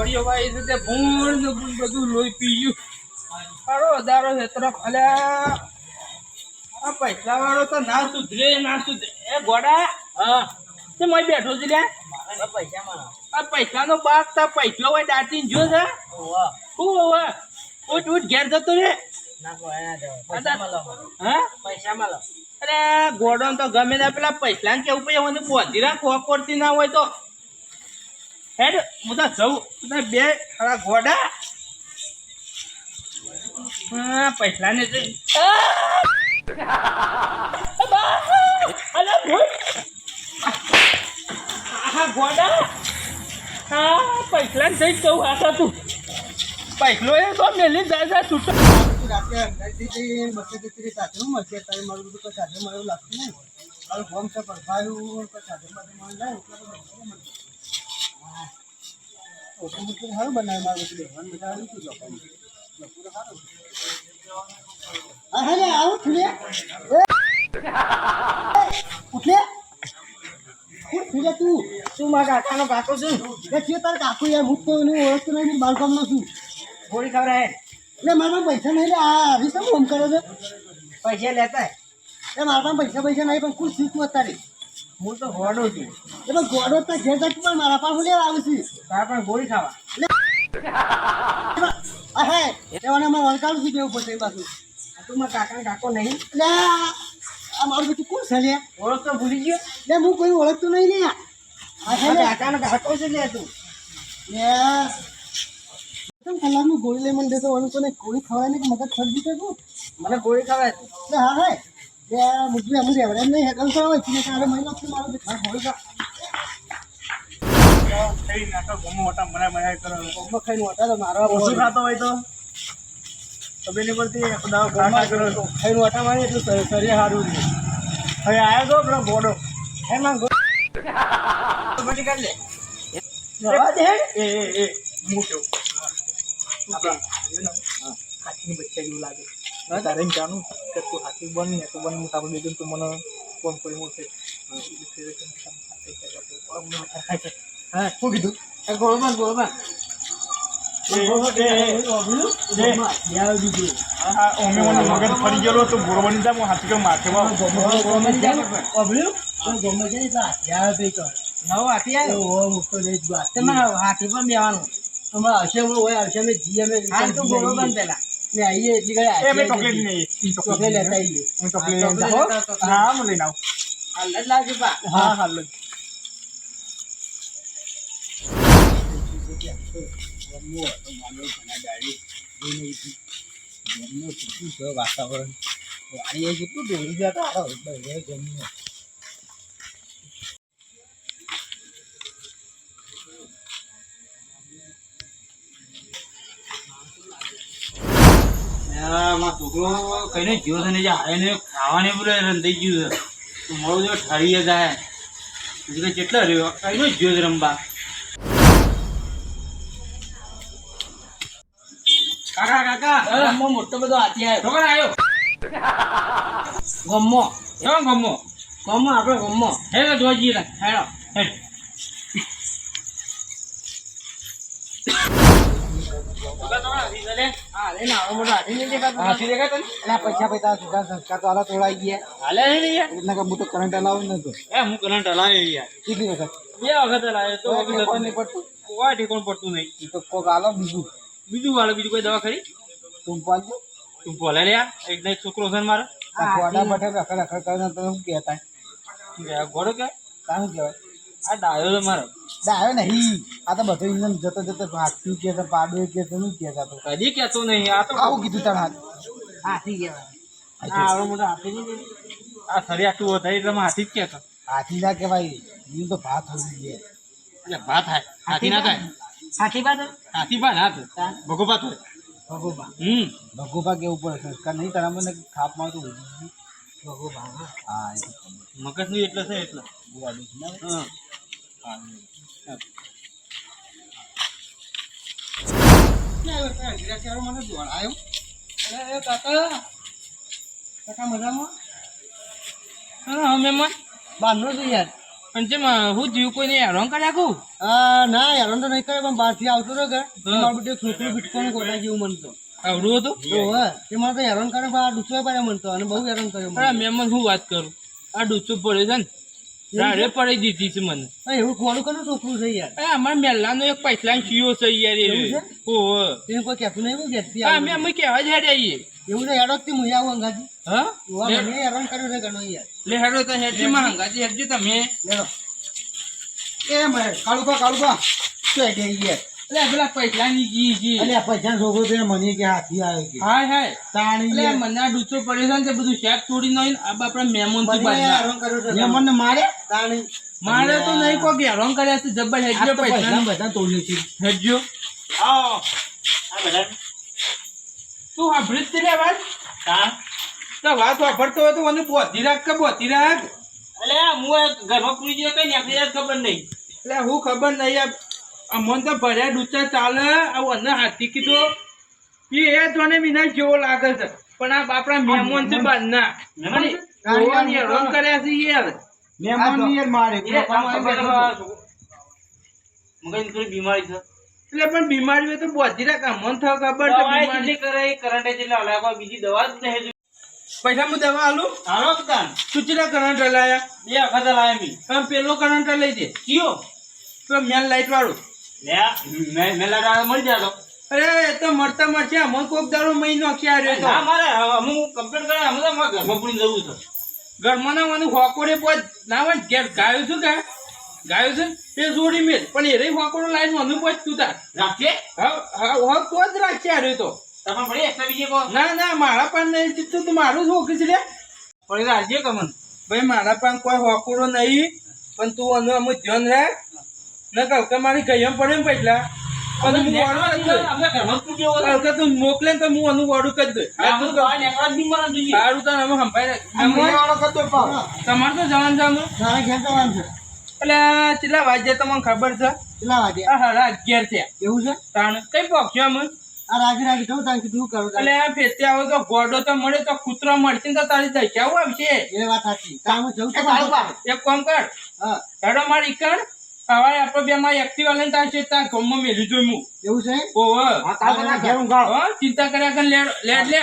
ગોળીઓ વાળી છે તે ભૂણ ને બધું લોહી પી ગયું. મારો અદારો હેતરો ખાલ્યા. આ પૈસા વાળો તો ના સુધરે ના સુધરે. એ ગોડા હા તે મય બેઠો છે લ્યા. મારા પૈસા મારા આ પૈસાનો બાપ તા પૈસો હોય દાટીને જો છે. વાહ શું હવે ઉઠ ઉઠ ઘેર જતો રે. ના કોઈ ના જવાય પૈસા મળો હા પૈસા મળો અરે ગોડો તો ગમે ના પેલા પૈસા ને કેવું પછી મને બોધી રાખ કોકડતી ના હોય તો હેડ હું તો જઉં તમે બે ખરા ગોડા હા પૈસા ને ગોડા હા પૈસા ને જઈ જવું આ તું પૈસલો એ તો મેલી જાય છૂટો તું મારા કાકાનો કાકો છું તાર કાકુ યાર હું તો ઓળખતો નહીં બાળકોમાં છું ગોળી ખવડાય એટલે મારા પૈસા નહીં લે આ હરી શું ફોન કરે છે પૈસા લેતા એ મારા પાસે પૈસા નહીં પણ કુલ શીખવું અત્યારે હું તો ગોડો છું એટલે ગોડો તો ઘેર જતું પણ મારા પાસે લેવા આવું છું તારા પણ ગોળી ખાવા હે એવાને અમે વળકાડું છું કેવું પડશે એ બાજુ તું મારા કાકા કાકો નહીં એટલે આ મારું બધું કોણ છે લે ઓળખ તો ભૂલી ગયો એટલે હું કોઈ ઓળખતું નહીં લે આ છે ને કાકાનો કાકો છે લે તું કલાકનું ગોળી લઈ મને દેતો ઓલું કોને ગોળી ખવાય ને કે મગજ ખર્ચી છે તું મને ગોળી ખાવા એટલે હા હે મુજબી અમુક રેવડે એમ નહીં હેકલ કરવા છે કાલે મહિનો છે મારો ઘર ગોળી ખા થઈ નાખો ગમો મોટા મને બનાય કરો ગોમો ખાઈને વટા તો મારો ઓછું ખાતો હોય તો તબે ની પડતી દાવ ખાતા કરો ખાઈને વટા મારી એટલું શરીર સારું છે હવે આયો તો પેલો ગોડો એમાં મટી કાઢ લે જવા દે એ મૂક્યો હાથીની બચ્ચા જેવું લાગે તારે જાણું કે તું હાથી બન ને તું બન મોટા પર બેજન તું મને ફોન કરી મૂકે હા શું કીધું ગોળમાં મગજ ફરી ગયેલો તો ગોળવાની જા હું હાથી માથે નવો હાથી આવ્યો મુક્તો જઈ હાથી પણ બેવાનું અમારા હશે હોય હશે અમે જી અમે તું ગોળો બંધ પેલા મેં આવીએ એટલી ઘડી ચોકલેટ નહીં ચોકલેટ લેતા આવીએ ચોકલેટ હા હું લઈને આવું હાલ જ લાવજો પા હા હાલ વાતાવરણ વાણી કેટલું દોડી જતા ગમ્યું છોકરો કઈને જીવો છે ને જે હારે ને ખાવાને બોલે રંધાઈ ગયું છે તો મળો જો ઠરી જાય બીજું કેટલો રહ્યો કઈનો જીવો છે રમવા કાકા કાકા ગમો મોટો બધો હાથી આવ્યો છોકરા આવ્યો ગમો કેવો ગમો ગમો આપણે ગમો હે જોઈ જઈએ હેડો હેડ હા લઈને આવો મોટો હાથી નહીં દેખાતો હાથી દેખાય તને એના પૈસા પૈસા સુધા સંસ્કાર તો આલા તોડાઈ ગયા હાલે નહીં યાર એટલે કે હું તો કરંટ હલાવું નતો એ હું કરંટ હલાવ્યો યાર કેટલી વખત બે વખત હલાવ્યો તો કોઈ નહીં પડતું કોઈ ઠેકોણ પડતું નહીં એ તો કોક આલો બીજું બીજું વાળો બીજું કોઈ દવા ખરી તું પાડજો તું બોલે લે યાર એક ને એક છોકરો છે ને મારે આ ગોડા બટે રખડ રખડ કરીને તો શું કહેતા ઘોડો કે શું કહેવાય આ ડાયો છે મારો આવ્યો નહીં આ તો બધું ઇંજન જતો જતો ભાગતું કે પાડું કે શું કહેતા તો કદી કહેતો નહીં આ તો આવું કીધું તાર હાથ હાથી કહેવાય આ આવડો મોટો હાથી નહીં આ સરી આટલું વધારે એટલે હાથી જ કહેતો હાથી ના કહેવાય એમ તો ભાત હોવી જોઈએ એટલે ભાત થાય હાથી ના થાય હાથી બાદ હાથી ભાત ના થાય ભગોભાત હોય ભગોબા ભગોબા કેવું પડે સંસ્કાર નહીં તારા મને ખાપમાં તો ભગોબા હા એ તો મગજ નું એટલે છે એટલે હા મને દોડાયો અરે કાકા કાકા મજામાં હા મહેમાન બાંધો છું યાર પણ જેમ હું જીવ કોઈને હેરાન કર્યા કહું ના હેરાન તો નહીં કરે પણ બહારથી આવતો હતો કે મારું બધું છોકરું ફીટકોને ગોટા જેવું મનતો આવડું હતું તે મને તો હેરાન કરે પણ આ ડૂચો પડે મનતો અને બહુ હેરાન કર્યો મને. અરે મેમન હું વાત કરું આ ડૂચું પડે છે ને રાડે પડી દીધી છે મને એવું કોનું કોનું છોકરું છે યાર અરે અમારા મેલ્લાનો એક પૈસા શીયો છે યાર એવું છે? ઓહો તેને કોઈ કહેતું નહીં એવું ઘેરથી હા આવું. અમે કહેવા જ હેડે આવીએ એવું તો હેડો જ તે મુઈ આવું અંગાજી હા મને હેરાન કર્યો છે ઘણો યાર. લે હેડો તો હેડજી માં હંગાજી હેડજો તમે લેડો એ મહેર કાળુબા શું હેડે યાર એટલે પેલા પૈસા ની જી અલ્યા પૈસા છોકરો છે મને કે હાથી આવે કે હાય હાય તાણી એટલે યાર. મને આ ડૂચો પડ્યો છે ને તે બધું શેક તોડી નાખીને આ આપણા મહેમાન થી મને બાજના હેરાન કર્યો છે. મેં મને મારે તાણી મારે તો નહીં કોઈ હેરાન કર્યા છે જબર આ હેડજો તો પૈસા પૈસા બધા તોડ્યો છે. હેડજો આવો આ બધા તું સાંભળી જ લે વાત તા તો વાત વાપરતો હોય તો મને બોધી રાખ કે બોધી રાખ અલે હું ઘરમાં પૂરી ગયો કઈ નાખી યાર ખબર નહીં એટલે હું ખબર નહીં અમન તો ભર્યા ડૂચા ચાલે આવું અમને હાથી કીધો એ જોને વિના જેવો લાગે છે પણ આ આપણા મહેમાન છે બારના મહેમાન છે? જોવાની હેરાન કર્યા છે યાર મહેમાનની યાર મારે એ આમ ખબર મગજ થોડી બીમારી છે એટલે પણ બીમારી હોય તો બોધી રાખ અમન થયો ખબર છે દવા બીમારી કેટલી કરે કરંટ જેટલા હલાય કોઈ બીજી દવા જ નહીં પૈસા હું દવા આલું હાલો દુકાન સુચના કરંટ લાયા 2 વખત લાયા મી તમે પેલો કરંટ લઈ દે કયો તો મેન લાઈટ વાળું લે મેલા મળી જાય તો અરે એ તો મળતા મળશે અમન કોક દાડો મહિનો ક્યાં રહ્યો ના તો મારે અમુક કમ્પ્લેટ કરે અમે તો મારા ઘરમાં પૂરી જવું છે ઘરમાં ના મને હોકોડે પોચ ના હોય ઘેર ગાયું છું કે ગાયું છે એ જોડી મેલ પણ એ રહી હોકોડો લાઈન મને પોચ તું તાર રાખીએ હા તો જ રાખશે આ રહ્યો તો તમે પડી એક્સ્ટ્રા બીજે કહો ના ના મારા પાન નહીં જીતું તું મારું છોકરી છે લે પડી રાખજે કમન ભાઈ મારા પાન કોઈ હોકોડો નહીં પણ તું અમને અમે ધ્યાન રાખ ન કલકે મારી ગયમ પડે ને પૈસા અને હું વાળું કરી દઉં. અમે ઘરમાં પૂરી જવું કલકે તું મોકલે ને તો હું અનું વાળું કરી દઉં. આ તું બહાર નીકળવા જ નહીં મળે જોઈએ સારું તને અમે સંભાળી રાખ. વાળો કરતો પાવ તમારે તો જવાનું છે અમે તારે ઘેર જવાનું છે. એટલે કેટલા વાગ્યા તમને ખબર છે કેટલા વાગે આ 11:30 છે એવું છે તાણ કઈ પહોંચ્યો અમે આ રાગી જવું તારે કીધું કરું એટલે આ ફેરતે આવો તો ગોડો તો મળે તો કૂતરો મળશે ને તો તારી દશા આવશે એ વાત સાચી કામ જવું તો કાળુબા. એક કામ કર હા હેડો મારી કર સવારે આપણે બે માં એક્ટિવા લઈને તાર છે તાર ગામમાં મેલી જોઈ હું એવું છે ઓહો કાળુબા ઘેર ઊંઘાડો. ચિંતા કર્યા કર લેડ લેડ લે